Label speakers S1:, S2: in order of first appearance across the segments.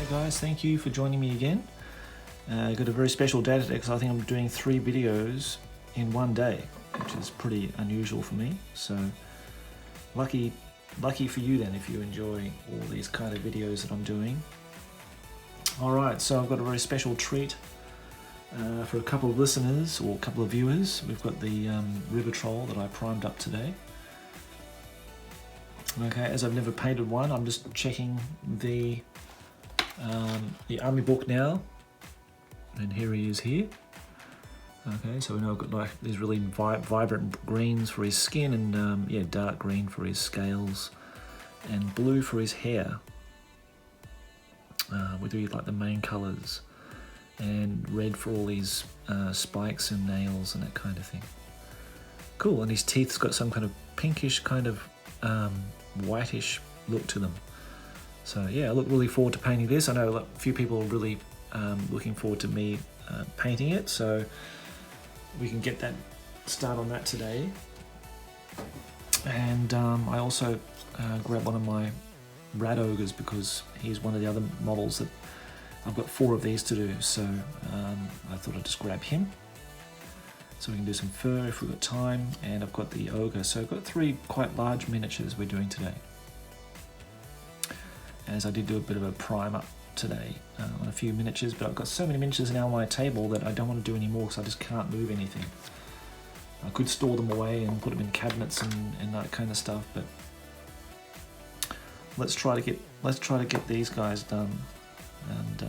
S1: Hey guys, thank you for joining me again. Got a very special day today because I think I'm doing 3 videos in one day, which is pretty unusual for me. So lucky for you then if you enjoy all these kind of videos that I'm doing. Alright, so I've got a very special treat for a couple of listeners or a couple of viewers. We've got the river troll that I primed up today. Okay, as I've never painted one, I'm just checking the army book now, and here he is here. Okay, so we know I've got like these really vibrant greens for his skin, and yeah, dark green for his scales, and blue for his hair, with really like the main colours, and red for all these spikes and nails and that kind of thing. Cool, and his teeth's got some kind of pinkish kind of whitish look to them. So yeah, I look really forward to painting this. I know a few people are really looking forward to me painting it, so we can get that start on that today. And I also grabbed one of my rat ogres because he's one of the other models that I've got 4 of these to do, so I thought I'd just grab him. So we can do some fur if we've got time, and I've got the ogre. So I've got 3 quite large miniatures we're doing today. As I did do a bit of a prime up today on a few miniatures, but I've got so many miniatures now on my table that I don't want to do any more because I just can't move anything. I could store them away and put them in cabinets and that kind of stuff, but let's try to get these guys done, and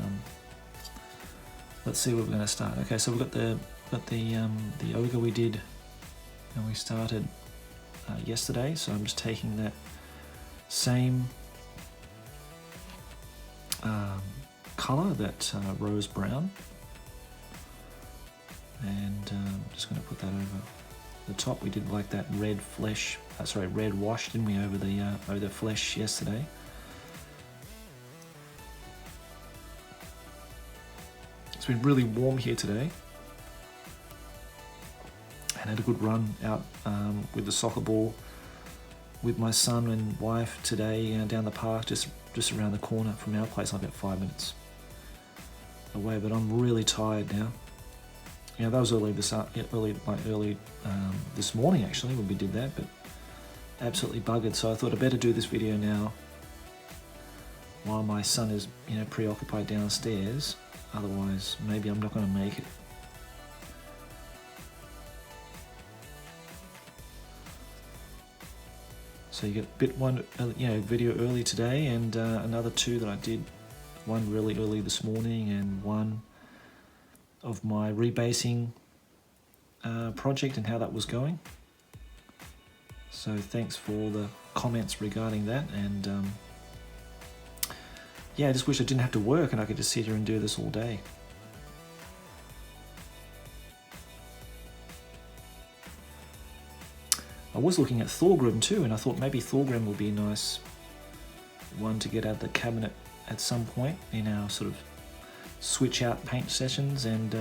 S1: let's see where we're going to start. Okay, so we've got the ogre we did, and we started yesterday. So I'm just taking that same colour, that rose brown, and I'm just going to put that over the top. We did like that red flesh, red wash, didn't we, over the flesh yesterday. It's been really warm here today, and had a good run out with the soccer ball with my son and wife today down the park, just around the corner from our place, like about 5 minutes away. But I'm really tired now. Yeah, that was early this morning actually when we did that, but absolutely buggered. So I thought I'd better do this video now while my son is preoccupied downstairs. Otherwise, maybe I'm not going to make it. So you get one video early today, and another 2 that I did, one really early this morning, and one of my rebasing project and how that was going. So thanks for all the comments regarding that, and yeah, I just wish I didn't have to work and I could just sit here and do this all day. I was looking at Thorgrim too, and I thought maybe Thorgrim would be a nice one to get out of the cabinet at some point in our sort of switch out paint sessions, and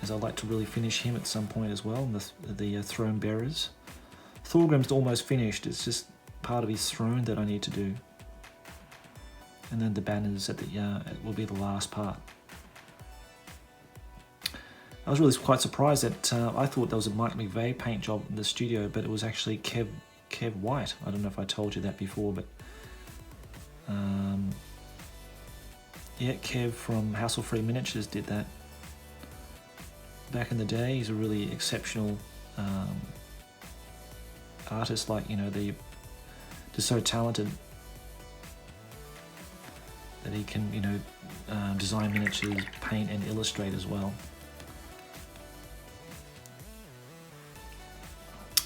S1: as I'd like to really finish him at some point as well, the throne bearers. Thorgrim's almost finished, it's just part of his throne that I need to do. And then the banners at will be the last part. I was really quite surprised that I thought there was a Mike McVeigh paint job in the studio, but it was actually Kev White. I don't know if I told you that before, but yeah, Kev from Hassle Free Miniatures did that back in the day. He's a really exceptional artist, like just so talented that he can design miniatures, paint and illustrate as well.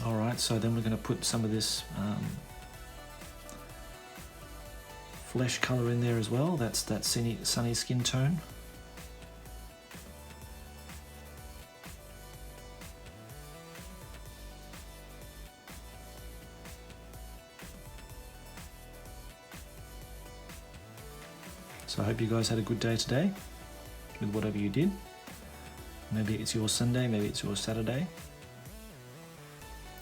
S1: Alright, so then we're going to put some of this flesh colour in there as well. That's that sunny skin tone. So I hope you guys had a good day today with whatever you did. Maybe it's your Sunday, maybe it's your Saturday.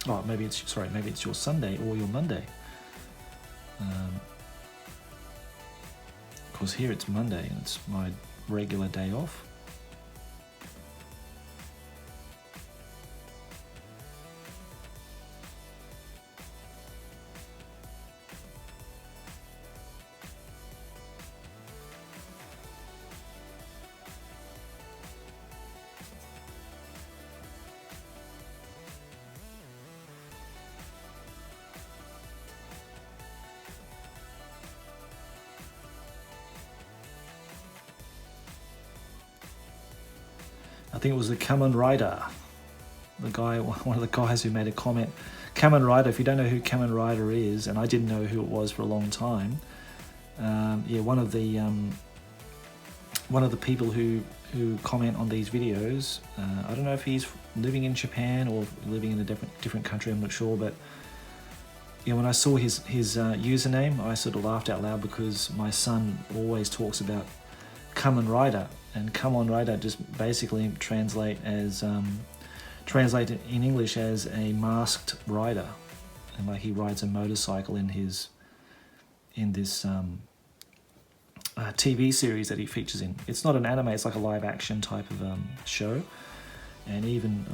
S1: Oh, maybe it's your Sunday or your Monday. course here it's Monday and it's my regular day off. I think it was the Kamen Rider, the guy, one of the guys who made a comment. Kamen Rider, if you don't know who Kamen Rider is, and I didn't know who it was for a long time, yeah, one of the people who comment on these videos, I don't know if he's living in Japan or living in a different country, I'm not sure, but yeah, when I saw his username, I sort of laughed out loud because my son always talks about Kamen Rider, and Kamen Rider just basically translated in English as a masked rider, and like he rides a motorcycle in this TV series that he features in. It's not an anime; it's like a live action type of show, and even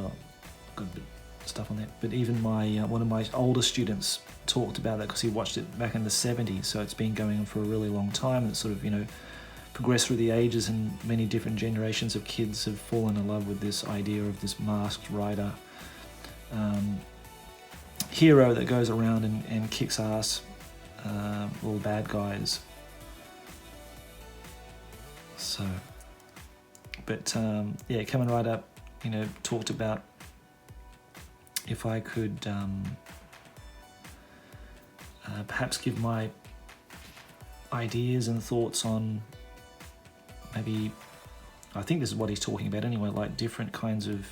S1: got a bit of stuff on that. But even my one of my older students talked about that because he watched it back in the 70s. So it's been going on for a really long time. It's sort of progressed through the ages, and many different generations of kids have fallen in love with this idea of this masked rider hero that goes around and kicks ass, all bad guys. So, but yeah, Kamen Rider, talked about if I could perhaps give my ideas and thoughts on maybe, I think this is what he's talking about anyway, like different kinds of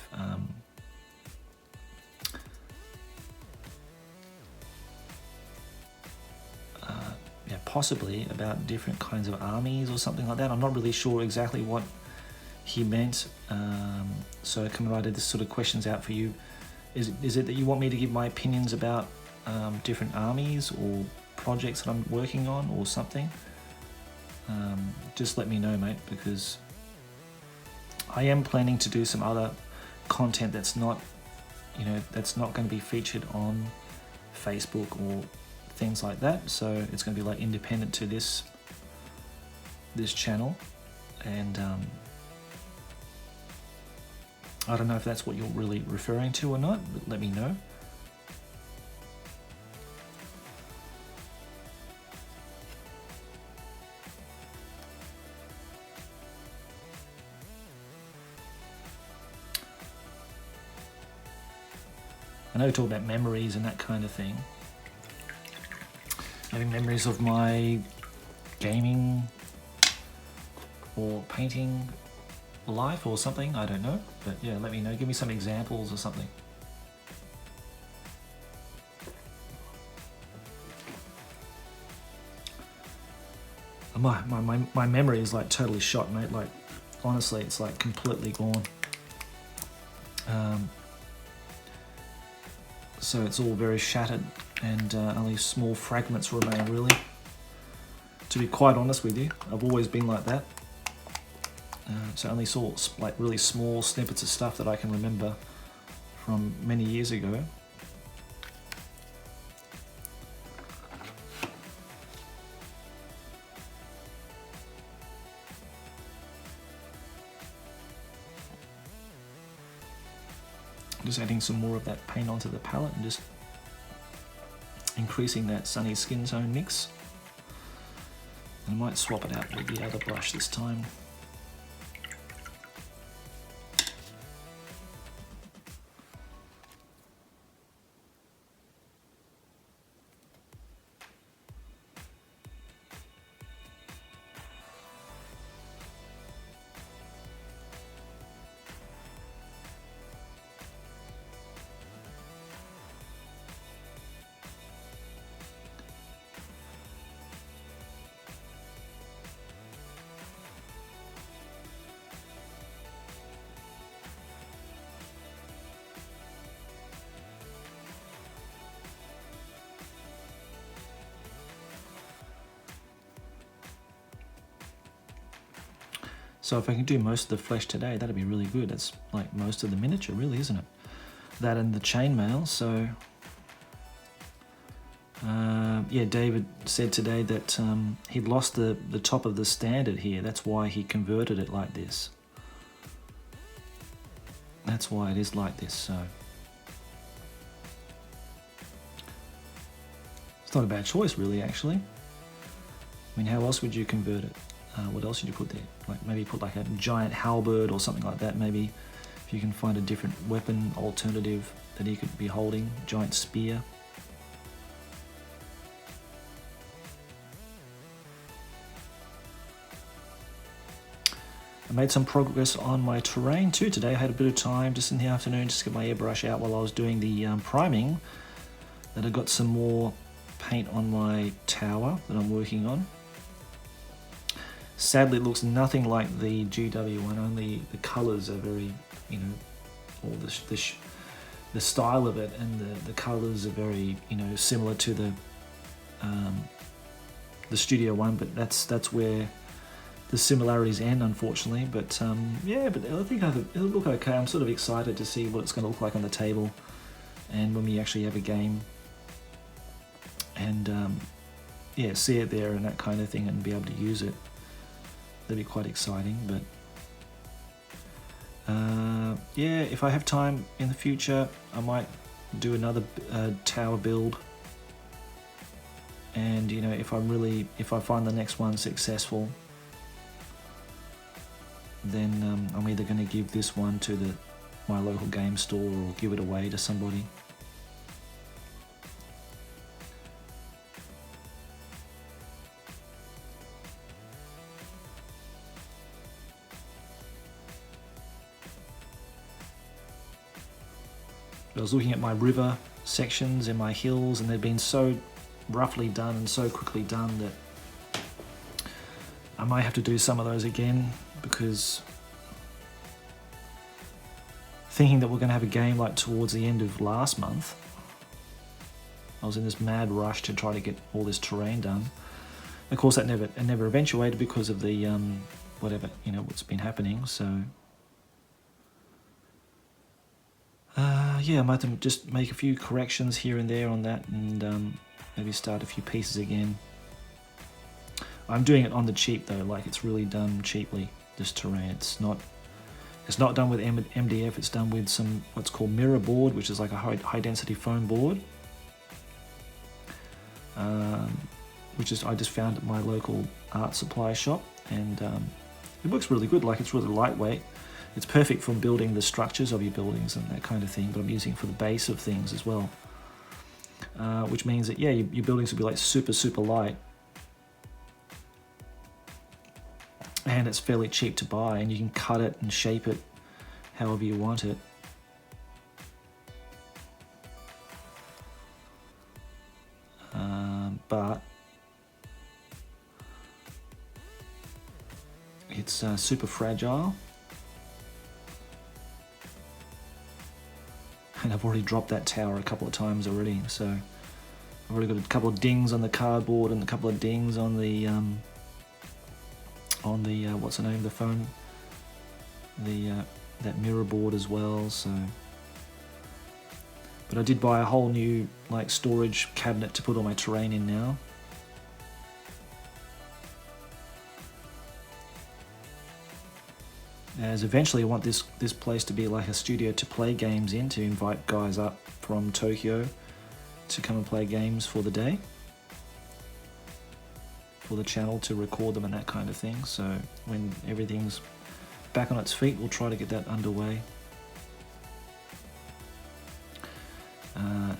S1: possibly about different kinds of armies or something like that. I'm not really sure exactly what he meant. So Kamen Rider, this sort of question's out for you. Is it that you want me to give my opinions about different armies or projects that I'm working on or something? Just let me know, mate, because I am planning to do some other content that's not going to be featured on Facebook or things like that. So it's going to be like independent to this channel, and I don't know if that's what you're really referring to or not, but let me know. I know we talk about memories and that kind of thing. Maybe memories of my gaming or painting life or something, I don't know. But yeah, let me know. Give me some examples or something. My memory is like totally shot, mate. Like, honestly, it's like completely gone. So it's all very shattered, and only small fragments remain, really. To be quite honest with you, I've always been like that. So I only saw like really small snippets of stuff that I can remember from many years ago. Just adding some more of that paint onto the palette and just increasing that sunny skin tone mix. I might swap it out with the other brush this time. So if I can do most of the flesh today, that'd be really good. That's like most of the miniature, really, isn't it? That and the chainmail. So yeah, David said today that he'd lost the top of the standard here. That's why he converted it like this. That's why it is like this. So it's not a bad choice, really, actually. I mean, how else would you convert it? What else would you put there? Like maybe put like a giant halberd or something like that. Maybe if you can find a different weapon alternative that he could be holding, giant spear. I made some progress on my terrain too today. I had a bit of time just in the afternoon just to get my airbrush out while I was doing the priming. Then I got some more paint on my tower that I'm working on. Sadly, it looks nothing like the GW one, only the colours are very, you know, all the style of it and the colours are very, you know, similar to the studio one, but that's where the similarities end, unfortunately. But yeah, but I think it'll look okay. I'm sort of excited to see what it's going to look like on the table and when we actually have a game and yeah, see it there and that kind of thing and be able to use it. That'd be quite exciting. But yeah, if I have time in the future, I might do another tower build. And you know, if I find the next one successful, then I'm either going to give this one to my local game store or give it away to somebody. I was looking at my river sections and my hills, and they've been so roughly done and so quickly done that I might have to do some of those again, because thinking that we're going to have a game like towards the end of last month, I was in this mad rush to try to get all this terrain done. Of course, that never eventuated because of the whatever, you know, what's been happening. So yeah, I might have to just make a few corrections here and there on that, and maybe start a few pieces again. I'm doing it on the cheap though, like it's really done cheaply, this terrain. It's not done with MDF, it's done with some what's called mirror board, which is like a high density foam board, which I just found at my local art supply shop, and it works really good. Like, it's really lightweight. It's perfect for building the structures of your buildings and that kind of thing, but I'm using it for the base of things as well, which means that yeah, your buildings will be like super light, and it's fairly cheap to buy, and you can cut it and shape it however you want it. But it's super fragile, and I've already dropped that tower a couple of times already, so I've already got a couple of dings on the cardboard and a couple of dings on the what's the name, the foam, that mirror board as well. So, but I did buy a whole new like storage cabinet to put all my terrain in now. As eventually I want this place to be like a studio to play games in, to invite guys up from Tokyo to come and play games for the day, for the channel to record them and that kind of thing. So when everything's back on its feet, we'll try to get that underway.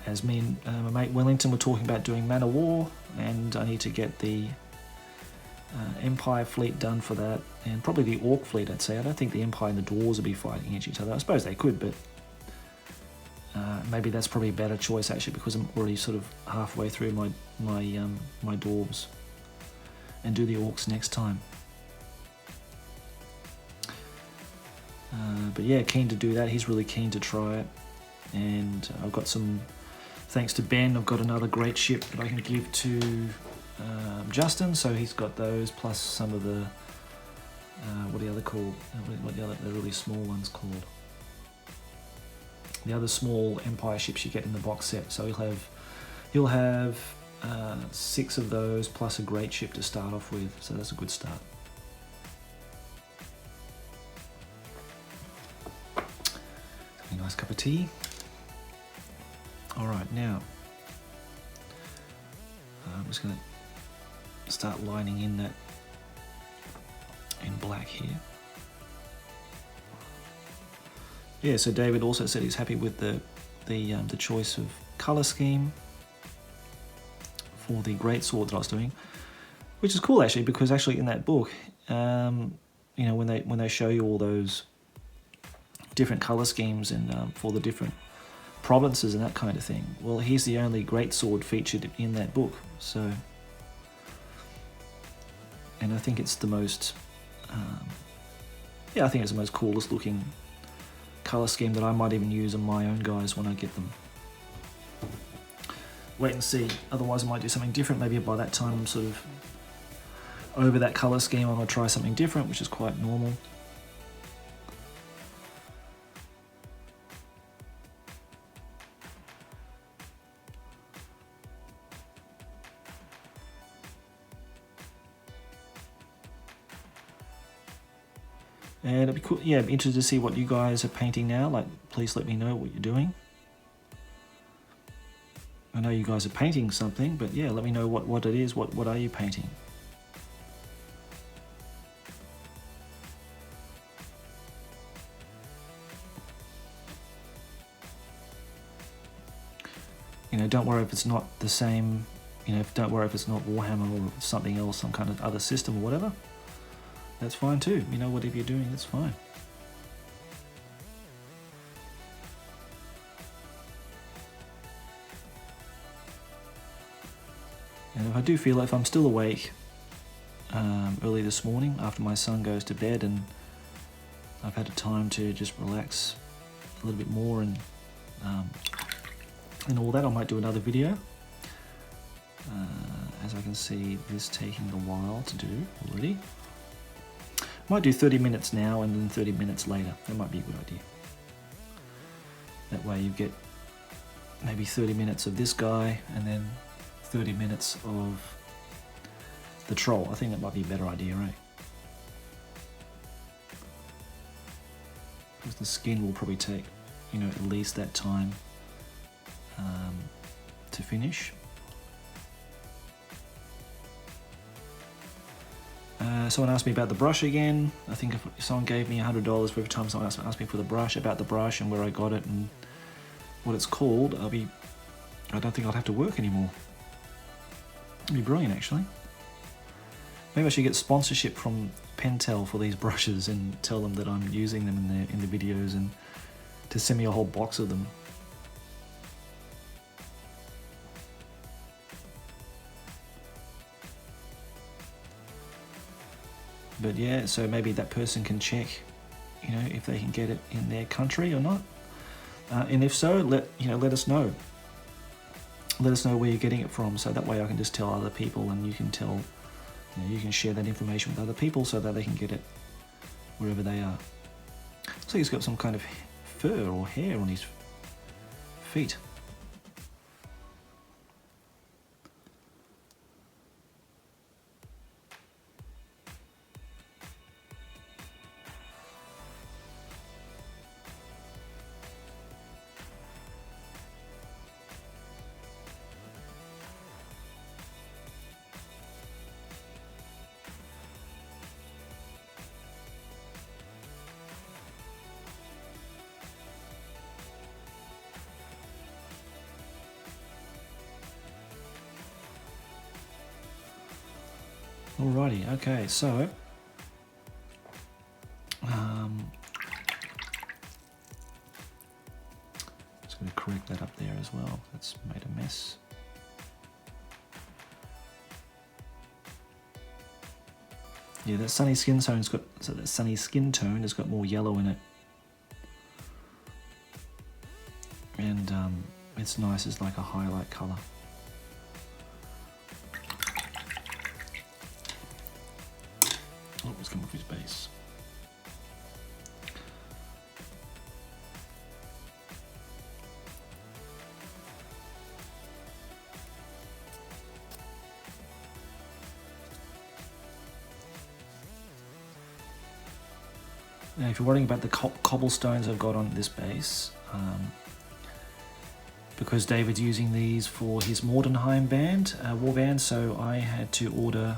S1: As me and my mate Wellington were talking about doing Man of War, and I need to get the Empire fleet done for that, and probably the Orc fleet, I'd say. I don't think the Empire and the Dwarves will be fighting against each other. I suppose they could, but maybe that's probably a better choice actually, because I'm already sort of halfway through my Dwarves, and do the Orcs next time. But yeah, keen to do that. He's really keen to try it, and I've got some, thanks to Ben, I've got another great ship that I can give to Justin, so he's got those, plus some of the what are the other called? What the really small ones called? The other small Empire ships you get in the box set. So you'll have 6 of those plus a great ship to start off with. So that's a good start. A nice cup of tea. All right, now I'm just going to start lining in that in black here. Yeah, so David also said he's happy with the choice of color scheme for the greatsword that I was doing, which is cool actually, because actually in that book, you know, when they show you all those different color schemes and for the different provinces and that kind of thing, well, he's the only greatsword featured in that book. So, and I think it's the most, yeah, I think it's the most coolest looking color scheme that I might even use on my own guys when I get them. Wait and see, otherwise I might do something different. Maybe by that time I'm sort of over that color scheme. I'm going to try something different, which is quite normal. And it'd be cool, yeah, I'd be interested to see what you guys are painting now. Like, please let me know what you're doing. I know you guys are painting something, but yeah, let me know what it is. What are you painting? You know, don't worry if it's not the same, you know, don't worry if it's not Warhammer or something else, some kind of other system or whatever. That's fine too. You know, whatever you're doing, that's fine. And if I do feel like if I'm still awake early this morning after my son goes to bed and I've had a time to just relax a little bit more and all that, I might do another video. As I can see, this taking a while to do already. Might do 30 minutes now and then 30 minutes later. That might be a good idea. That way you get maybe 30 minutes of this guy and then 30 minutes of the troll. I think that might be a better idea, right? Because the skin will probably take, you know, at least that time to finish. Someone asked me about the brush again. I think if someone gave me $100 for every time someone asked me for the brush, about the brush and where I got it and what it's called, I don't think I'd have to work anymore. It'd be brilliant, actually. Maybe I should get sponsorship from Pentel for these brushes and tell them that I'm using them in the videos and to send me a whole box of them. But yeah, so maybe that person can check, you know, if they can get it in their country or not. And if so, let us know. Let us know where you're getting it from, so that way I can just tell other people, and you can tell, you know, you can share that information with other people so that they can get it wherever they are. Looks like he's got some kind of fur or hair on his feet. Alrighty, okay, so just going to correct that up there as well. That's made a mess. Yeah, that sunny skin tone's got, so that sunny skin tone has got more yellow in it, and it's nice as like a highlight color. Oh, it's come off his base. Now, if you're worrying about the cobblestones I've got on this base, because David's using these for his Mordenheim band, warband, so I had to order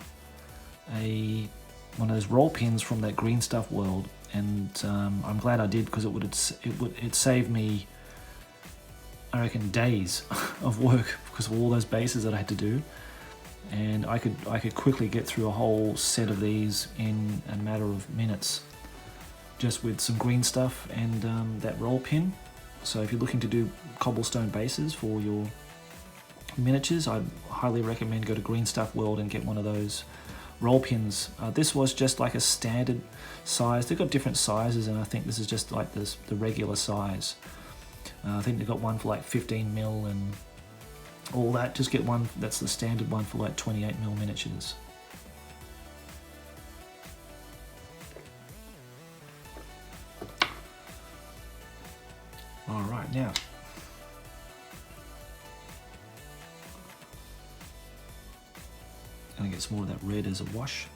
S1: one of those roll pins from that green stuff world, and I'm glad I did, because it saved me, I reckon, days of work because of all those bases that I had to do, and I could quickly get through a whole set of these in a matter of minutes, just with some green stuff and that roll pin. So if you're looking to do cobblestone bases for your miniatures, I highly recommend go to Green Stuff World and get one of those roll pins. This was just like a standard size. They've got different sizes, and I think this is just like the regular size. I think they've got one for like 15 mil and all that. Just get one that's the standard one for like 28 mil miniatures. All right, now gonna get some more of that red as a wash.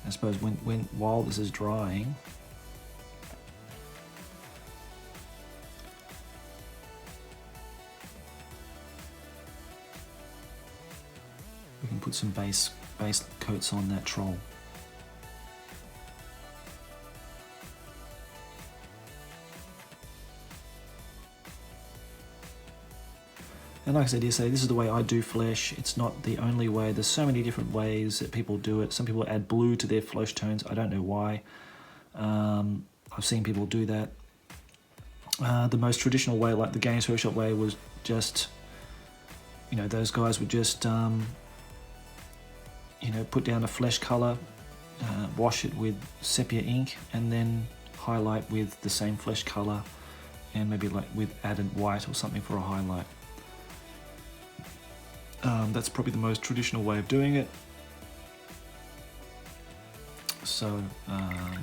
S1: I suppose while this is drying, we can put some base coats on that troll. And like I said yesterday, this is the way I do flesh. It's not the only way. There's so many different ways that people do it. Some people add blue to their flesh tones. I don't know why. I've seen people do that. The most traditional way, like the Games Workshop way, was just, those guys would just, put down a flesh color, wash it with sepia ink, and then highlight with the same flesh color, and maybe like with added white or something for a highlight. That's probably the most traditional way of doing it. So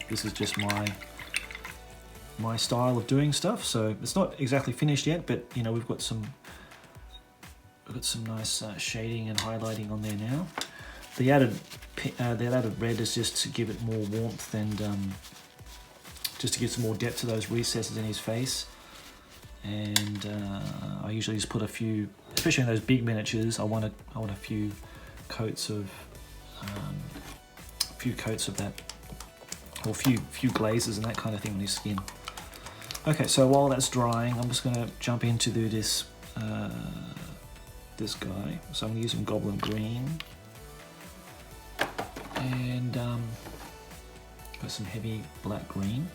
S1: this is just my style of doing stuff. So it's not exactly finished yet, but we've got some nice shading and highlighting on there now. The added red is just to give it more warmth and just to give some more depth to those recesses in his face. And I usually just put a few, especially in those big miniatures, I want a few coats of that, or few glazes and that kind of thing on his skin. Okay, so while that's drying, I'm just going to jump into this this guy. So I'm going to use some Goblin Green and got some heavy black green.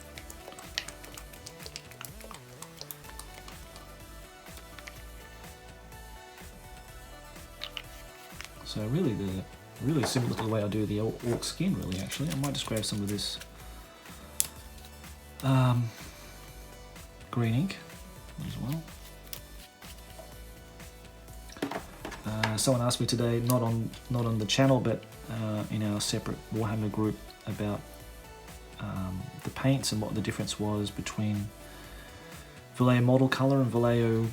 S1: So really similar to the way I do the orc skin, really, actually. I might just grab some of this green ink as well. Someone asked me today, not on the channel, but in our separate Warhammer group, about the paints and what the difference was between Vallejo model color and Vallejo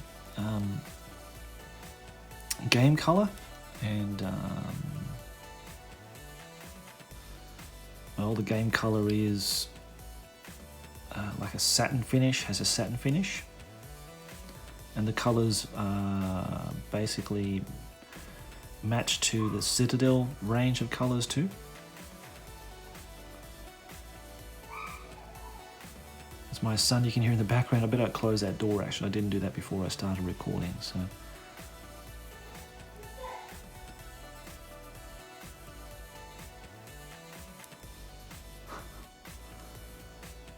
S1: game color. And well, the game color is like a satin finish, has a satin finish, and the colors basically match to the Citadel range of colors too. It's my son you can hear in the background. I better close that door, actually. I didn't do that before I started recording, so.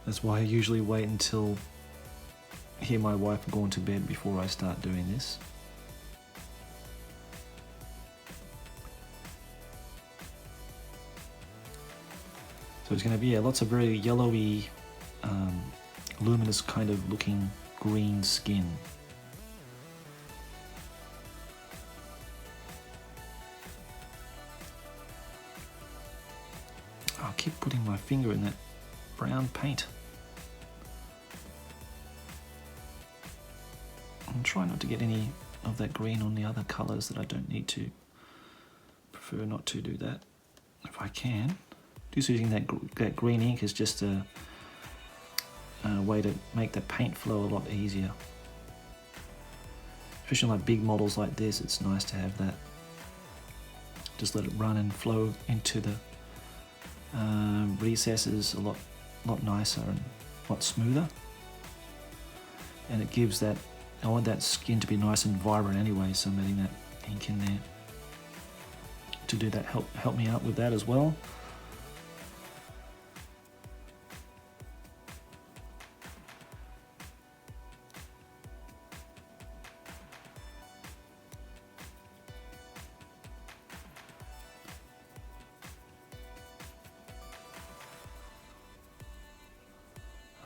S1: That's why I usually wait until he and my wife have gone to bed before I start doing this. So it's going to be lots of very yellowy, luminous kind of looking green skin. keep putting my finger in that brown paint. I'm trying not to get any of that green on the other colours that I don't need to. Prefer not to do that if I can. Just using that green ink is just a way to make the paint flow a lot easier. Especially on like big models like this, it's nice to have that. Just let it run and flow into the recesses a lot nicer and a lot smoother. And it gives that, I want that skin to be nice and vibrant anyway, so I'm adding that ink in there to do that, help me out with that as well.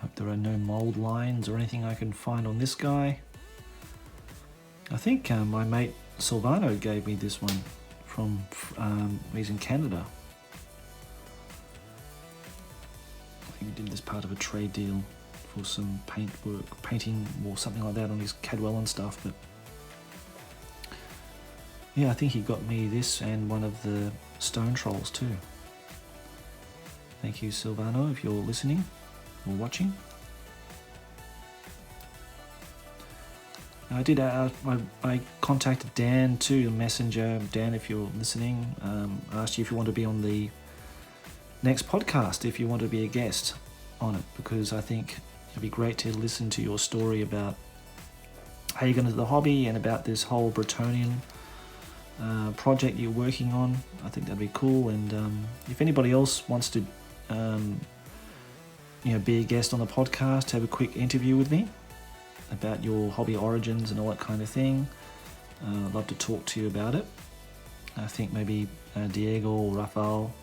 S1: Hope there are no mold lines or anything I can find on this guy. I think my mate Silvano gave me this one from, he's in Canada. I think he did this part of a trade deal for some painting or something like that on his Cadwell and stuff. But yeah, I think he got me this and one of the stone trolls too. Thank you, Silvano, if you're listening or watching. I did. I contacted Dan too, Messenger. Dan, if you're listening, asked you if you want to be on the next podcast, if you want to be a guest on it, because I think it'd be great to listen to your story about how you got into the hobby and about this whole Bretonian project you're working on. I think that'd be cool. And if anybody else wants to, be a guest on the podcast, have a quick interview with me about your hobby origins and all that kind of thing. I'd love to talk to you about it. I think maybe Diego or Rafael,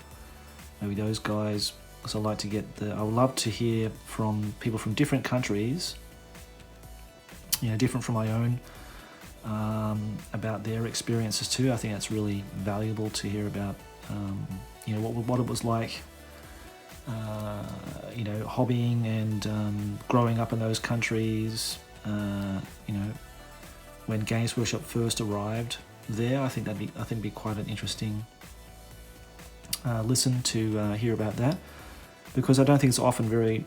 S1: maybe those guys, because I like to I would love to hear from people from different countries, different from my own, about their experiences too. I think that's really valuable to hear about, what it was like, hobbying and growing up in those countries. When Games Workshop first arrived there, I think it'd be quite an interesting listen to hear about that, because I don't think it's often very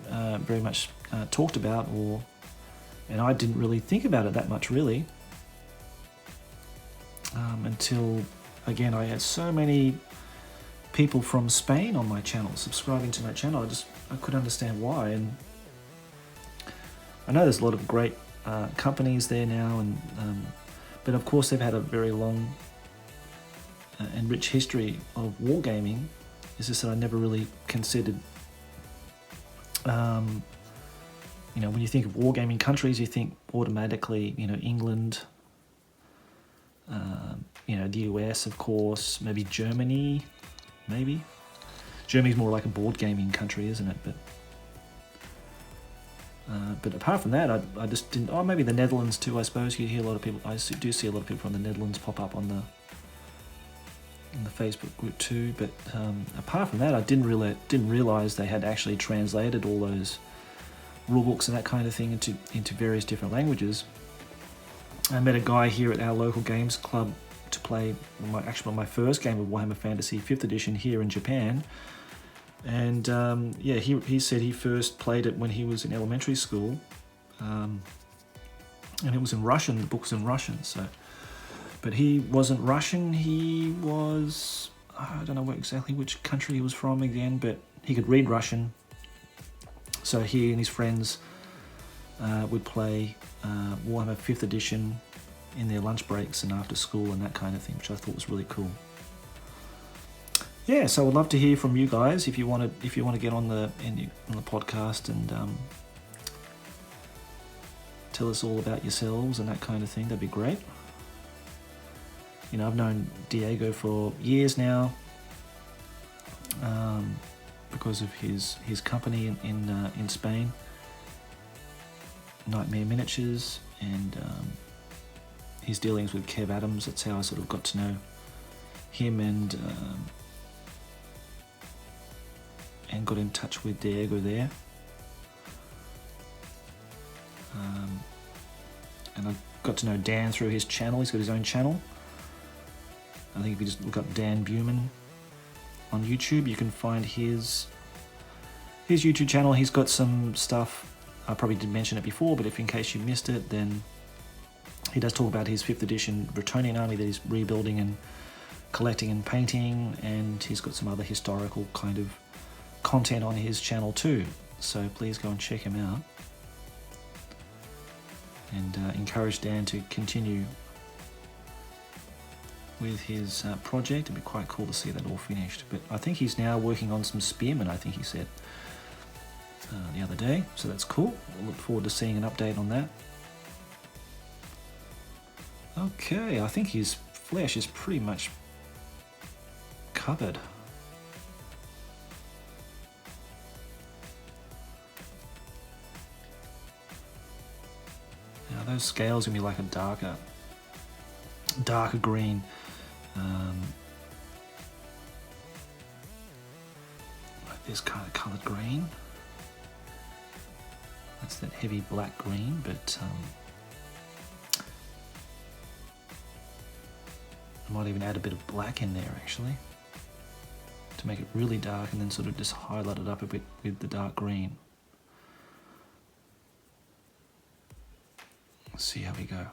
S1: much talked about, and I didn't really think about it that much really until, again, I had so many people from Spain on my channel subscribing to my channel. I couldn't understand why, and I know there's a lot of great companies there now, and but of course they've had a very long and rich history of wargaming. It's just that I never really considered, when you think of wargaming countries, you think automatically, England, the US, of course, maybe Germany, Germany's more like a board gaming country, isn't it? But apart from that, I just didn't. Oh, maybe the Netherlands too. I suppose you hear a lot of people. I do see a lot of people from the Netherlands pop up in the Facebook group too. But apart from that, I didn't realize they had actually translated all those rule books and that kind of thing into various different languages. I met a guy here at our local games club to play my first game of Warhammer Fantasy 5th edition here in Japan. And he said he first played it when he was in elementary school, and it was in Russian. The book was in Russian, but he wasn't Russian. He was, I don't know exactly which country he was from again, but he could read Russian. So he and his friends would play Warhammer 5th edition in their lunch breaks and after school and that kind of thing, which I thought was really cool. Yeah, so I would love to hear from you guys if you want to get on the podcast and tell us all about yourselves and that kind of thing. That'd be great. I've known Diego for years now, because of his company in Spain, Nightmare Miniatures, and his dealings with Kev Adams. That's how I sort of got to know him, and and got in touch with Diego there. And I got to know Dan through his channel. He's got his own channel. I think if you just look up Dan Buman on YouTube, you can find his YouTube channel. He's got some stuff. I probably did mention it before, but if in case you missed it, then he does talk about his 5th edition Bretonian army that he's rebuilding and collecting and painting, and he's got some other historical kind of content on his channel too. So please go and check him out. And encourage Dan to continue with his project. It'd be quite cool to see that all finished. But I think he's now working on some spearmen, I think he said the other day. So that's cool. We'll look forward to seeing an update on that. Okay, I think his flesh is pretty much covered. Now those scales are gonna be like a darker green. Like this kind of coloured green. That's that heavy black green, but I might even add a bit of black in there actually to make it really dark, and then sort of just highlight it up a bit with the dark green. Let's see how we go.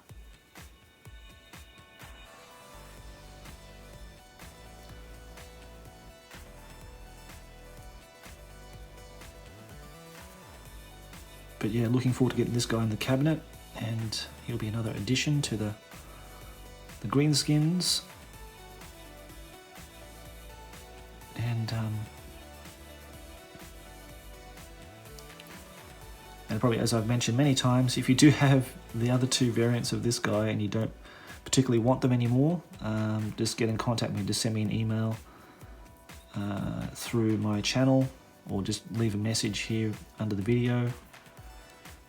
S1: But yeah, looking forward to getting this guy in the cabinet, and he'll be another addition to the greenskins. And probably, as I've mentioned many times, if you do have the other 2 variants of this guy and you don't particularly want them anymore, just get in contact with me. Just send me an email through my channel, or just leave a message here under the video,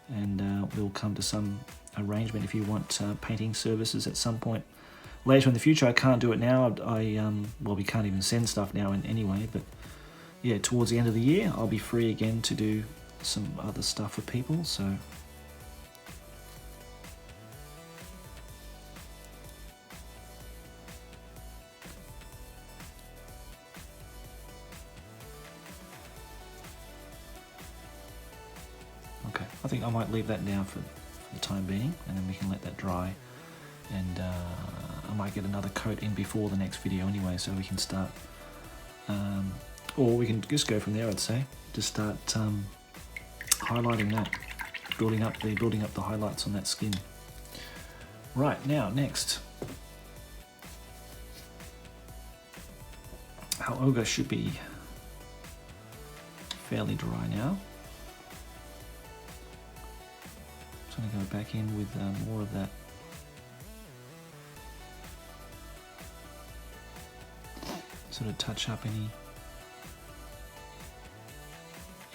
S1: and we'll come to some arrangement if you want painting services at some point later in the future. I can't do it now. Well, we can't even send stuff now anyway, but yeah, towards the end of the year I'll be free again to do some other stuff for people. So okay, I think I might leave that now for the time being, and then we can let that dry, and I might get another coat in before the next video anyway, so we can start or we can just go from there. I'd say just start highlighting that, building up the highlights on that skin. Right, now next, our ogre should be fairly dry now. Just going to go back in with more of that sort of touch up any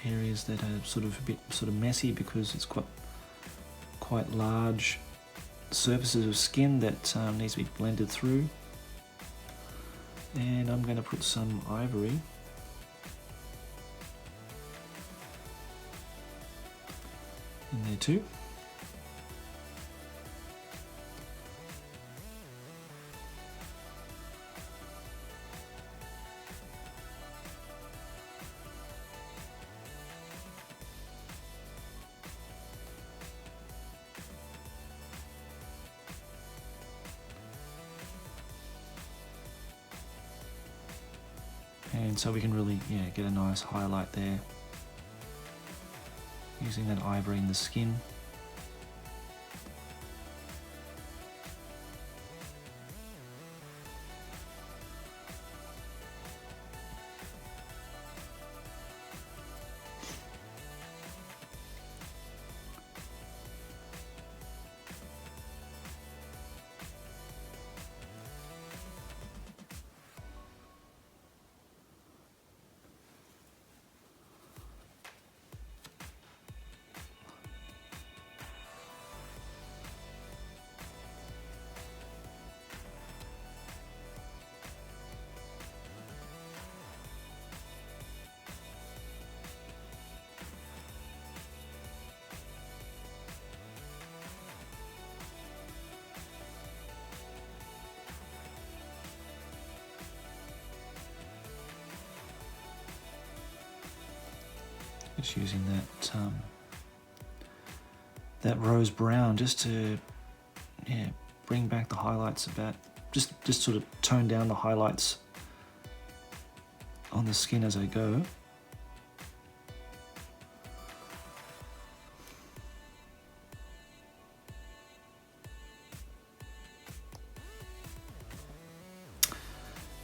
S1: areas that are sort of a bit messy, because it's quite large surfaces of skin that needs to be blended through. And I'm going to put some ivory in there too. And so we can really, get a nice highlight there using that ivory in the skin. Just using that rose brown just to bring back the highlights just sort of tone down the highlights on the skin as I go.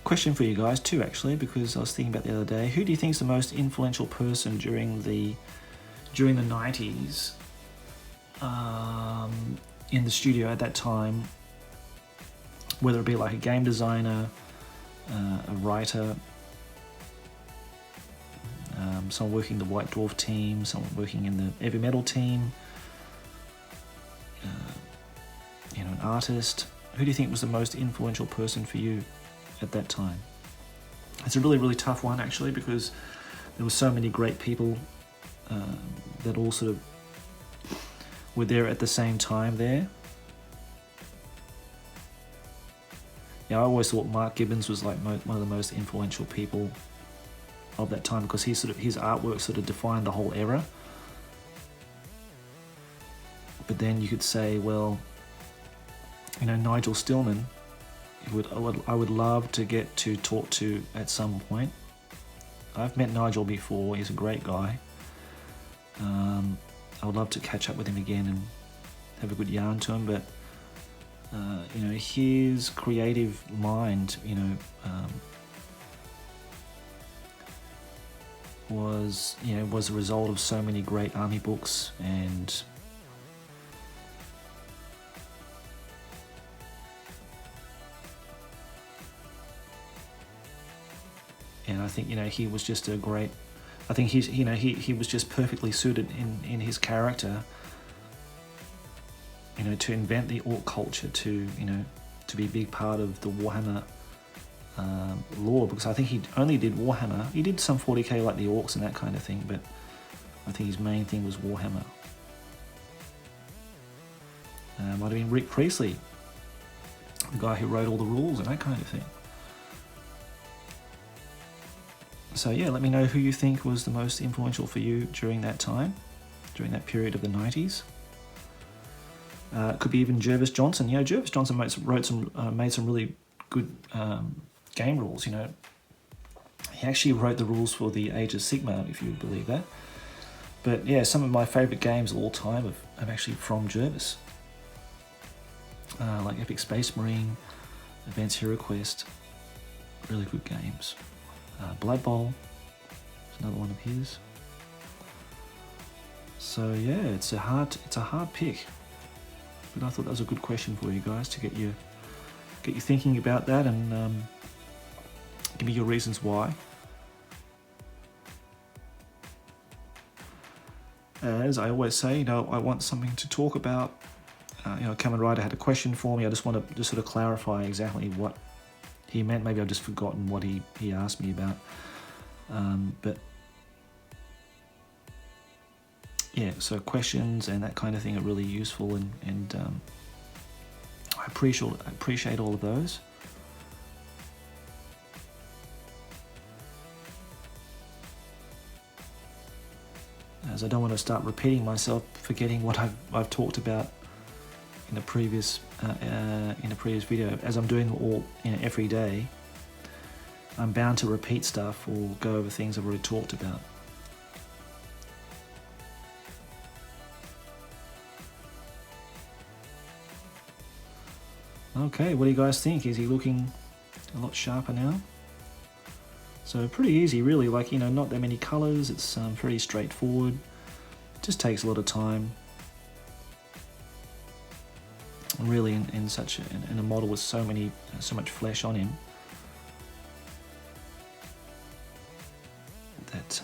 S1: Question for you guys too, actually, because I was thinking about the other day. Who do you think is the most influential person during the 90s in the studio at that time? Whether it be like a game designer, a writer, someone working the White Dwarf team, someone working in the heavy metal team, an artist. Who do you think was the most influential person for you at that time? It's a really, really tough one, actually, because there were so many great people that all sort of were there at the same time there. Yeah, I always thought Mark Gibbons was like one of the most influential people of that time, because his artwork sort of defined the whole era. But then you could say, well, Nigel Stillman, I would love to get to talk to at some point. I've met Nigel before. He's a great guy. I would love to catch up with him again and have a good yarn to him. But his creative mind, was a result of so many great army books, and I think he was just a great. I think he was just perfectly suited in his character. To invent the orc culture, to be a big part of the Warhammer lore, because I think he only did Warhammer. He did some 40k like the orcs and that kind of thing, but I think his main thing was Warhammer. Might have been Rick Priestley, the guy who wrote all the rules and that kind of thing. So yeah, let me know who you think was the most influential for you during that time, during that period of the 90s. It could be even Jervis Johnson. Jervis Johnson made some really good game rules. He actually wrote the rules for the Age of Sigmar, if you believe that. But yeah, some of my favourite games of all time are actually from Jervis. Like Epic Space Marine, Advanced Hero Quest, really good games. Blood Bowl is another one of his. So yeah, it's a hard pick. But I thought that was a good question for you guys to get you thinking about that, and give me your reasons why. As I always say, I want something to talk about. Kamen Rider had a question for me. I just want to sort of clarify exactly what he meant. Maybe I've just forgotten what he asked me about. But yeah, so questions and that kind of thing are really useful, and I appreciate all of those. As I don't want to start repeating myself, forgetting what I've talked about in a previous video. As I'm doing all every day, I'm bound to repeat stuff or go over things I've already talked about. Okay, what do you guys think? Is he looking a lot sharper now? So pretty easy, really. Not that many colours. It's pretty straightforward. It just takes a lot of time. Really, in a model with so much flesh on him, that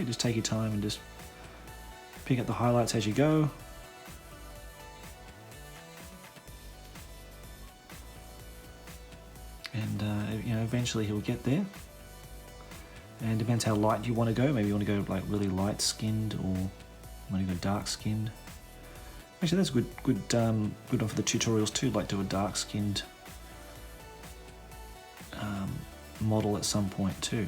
S1: just take your time and just pick up the highlights as you go. And eventually he'll get there. And it depends how light you want to go. Maybe you want to go like really light skinned, or you want to go dark skinned. Actually, that's good one for the tutorials too. Like do a dark skinned model at some point too.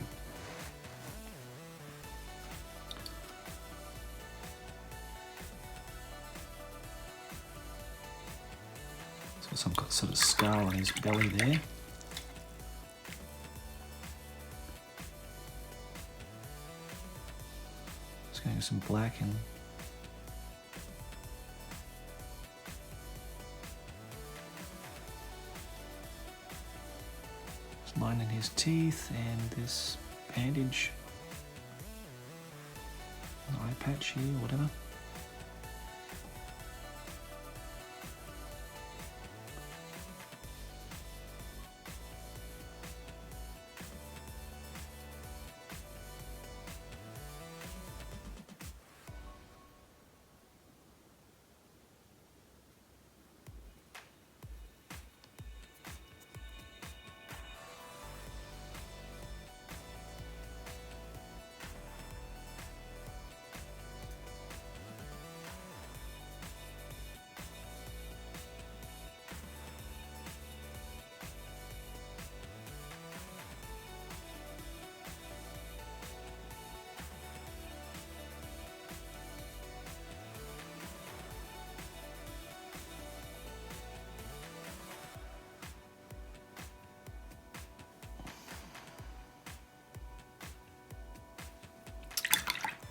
S1: Got some sort of scar on his belly there. Just getting some black and just lining his teeth and this bandage, an eye patch here, whatever.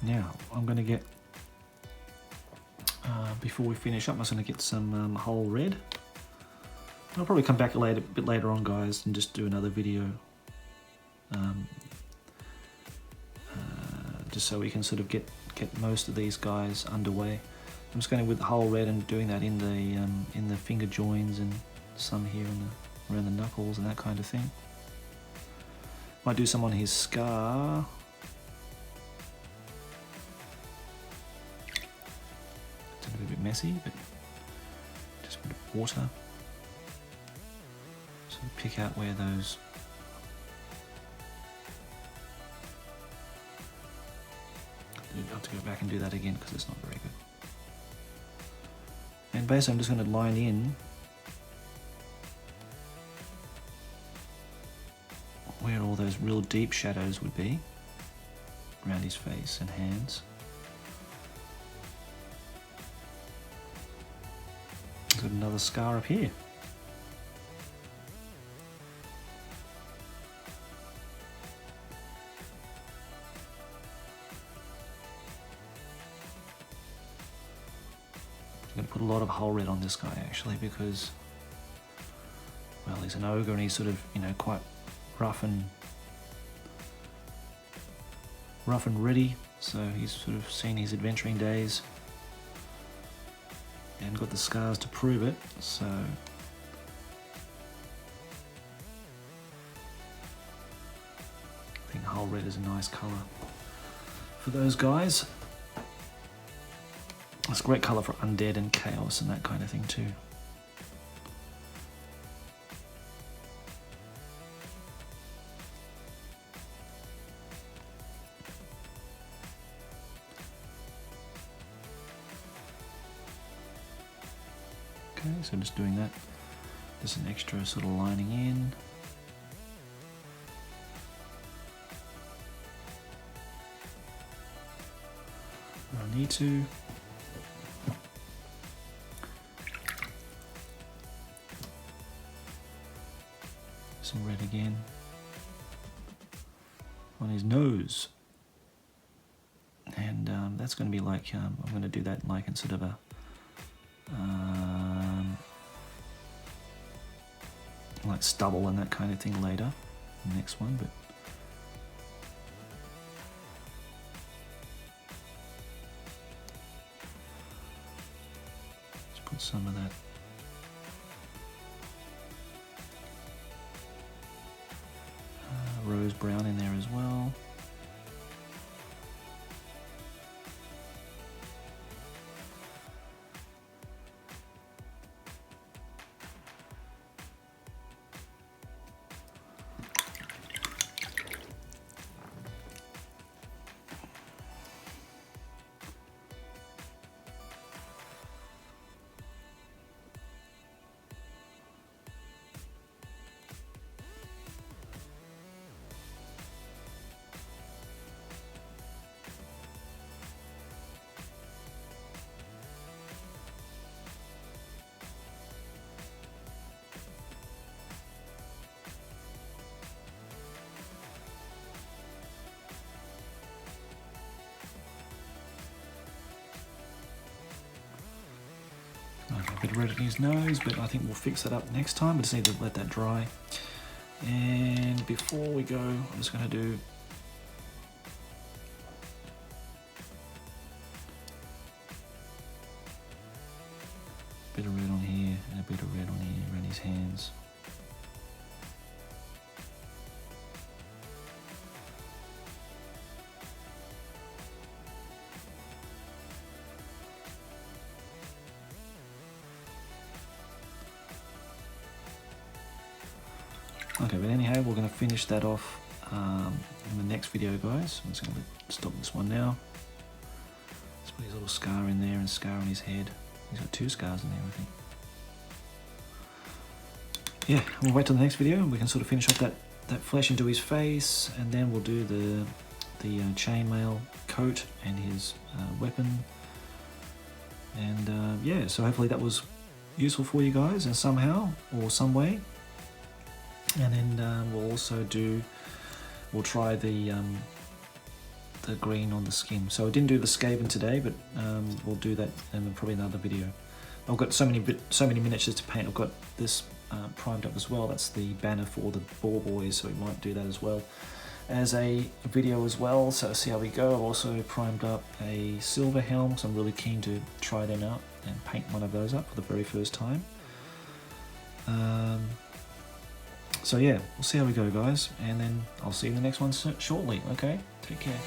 S1: Now, I'm going to get, before we finish up, I'm just going to get some whole red. I'll probably come back a bit later on, guys, and just do another video. Just so we can sort of get most of these guys underway. I'm just going with the whole red and doing that in the finger joins and some here around the knuckles and that kind of thing. Might do some on his scar. A bit messy, but just a bit of water. So pick out where those I'll have to go back and do that again because it's not very good. And basically I'm just going to line in where all those real deep shadows would be around his face and hands. Got another scar up here. I'm going to put a lot of whole red on this guy actually because, well, he's an ogre and he's sort of, you know, quite rough and ready. So he's sort of seen his adventuring days and got the scars to prove it, so I think whole red is a nice colour for those guys. It's a great colour for undead and chaos and that kind of thing too. Okay, so just doing that, just an extra sort of lining in. Where I need to. Some red again on his nose. And that's going to be like, I'm going to do that like in sort of a like stubble and that kind of thing later, the next one, but let's put some of that rose brown in there as well. a bit of red in his nose, but I think we'll fix that up next time. We just need to let that dry. And before we go, I'm just going to do a bit of red on here and a bit of red on here around his hands. Okay, but anyhow, we're going to finish that off in the next video, guys. I'm just going to stop this one now. Let's put his little scar in there and scar on his head. He's got 2 scars in there, I think. Yeah, we'll wait till the next video and we can sort of finish off that flesh into his face, and then we'll do the chainmail coat and his weapon. And yeah, so hopefully that was useful for you guys in somehow or some way. And then we'll also we'll try the green on the skin. So I didn't do the Skaven today, but we'll do that in probably another video. I've got so many miniatures to paint. I've got this primed up as well. That's the banner for the Boar Boys, so we might do that as well as a video as well. So see how we go. I've also primed up a silver helm, so I'm really keen to try them out and paint one of those up for the very first time. So yeah, we'll see how we go, guys, and then I'll see you in the next one shortly. Okay, take care.